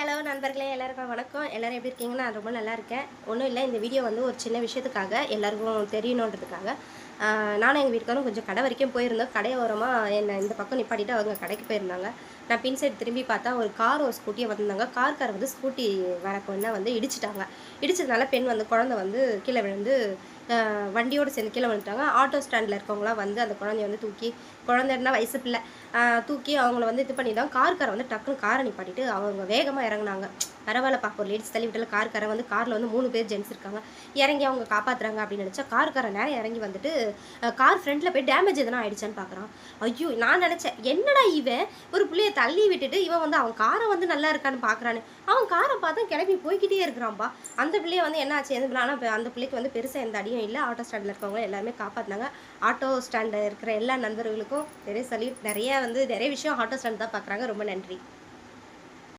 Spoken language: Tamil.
ஹலோ நண்பர்களே, எல்லாருக்கும் வணக்கம். எல்லோரும் எப்படி இருக்கீங்க? நான் ரொம்ப நல்லா இருக்கேன். ஒன்றும் இல்லை, இந்த வீடியோ வந்து ஒரு சின்ன விஷயத்துக்காக எல்லாருக்கும் தெரியணுன்றதுக்காக நானும் எங்கள் வீட்டுக்காரும் கொஞ்சம் கடை வரைக்கும் போயிருந்தோம். கடையோரமாக என்னை இந்த பக்கம் நிப்பாட்டிட்டு அவங்க கடைக்கு போயிருந்தாங்க. நான் பின் சைடு திரும்பி பார்த்தா ஒரு கார் ஒரு ஸ்கூட்டியை வந்திருந்தாங்க. கார் வந்து ஸ்கூட்டி வரக்குன்னா வந்து இடிச்சிட்டாங்க. இடிச்சதுனால பெண் வந்து குழந்தை வந்து கீழே விழுந்து வண்டியோடு சேர்ந்து கீழே விழுந்துட்டாங்க. ஆட்டோ ஸ்டாண்டில் இருக்கவங்களாம் வந்து அந்த குழந்தைய வந்து தூக்கி, குழந்தைன்னா வயசு பிள்ளை, தூக்கி அவங்கள வந்து இது பண்ணிட்டாங்க. கார் வந்து டக்குன்னு காரை நிப்பாட்டிட்டு அவங்க வேகமாக இறங்குனாங்க. பரவாயில்லப்பா, ஒரு லேடிஸ் தள்ளி விட்டால கார் வந்து காரில் வந்து 3 பேர் ஜென்ஸ் இருக்காங்க. இறங்கி அவங்க காப்பாற்றுறாங்க அப்படின்னு நினச்சா கார் நேரம் இறங்கி வந்துட்டு கார் ஃப்ரண்ட்டில் போய் டேமேஜ் எதனா ஆகிடுச்சான்னு பார்க்குறான். ஐயோ, நான் நினச்சேன் என்னடா இவன் ஒரு பிள்ளையை தள்ளி விட்டுட்டு இவன் வந்து அவன் காரை வந்து நல்லா இருக்கான்னு பார்க்குறான்னு. அவன் காரை பார்த்தா கிளம்பி போய்கிட்டே இருக்கிறான்ப்பா. அந்த பிள்ளையை வந்து என்ன ஆச்சு எது, ஆனால் அந்த பிள்ளைக்கு வந்து பெருசாக எந்த அடியும் இல்லை. ஆட்டோ ஸ்டாண்டில் இருக்கவங்க எல்லாருமே காப்பாற்றினாங்க. ஆட்டோ ஸ்டாண்டில் இருக்கிற எல்லா நண்பர்களுக்கும் நிறைய விஷயம் ஆட்டோ ஸ்டாண்ட் தான் பார்க்குறாங்க. ரொம்ப நன்றி.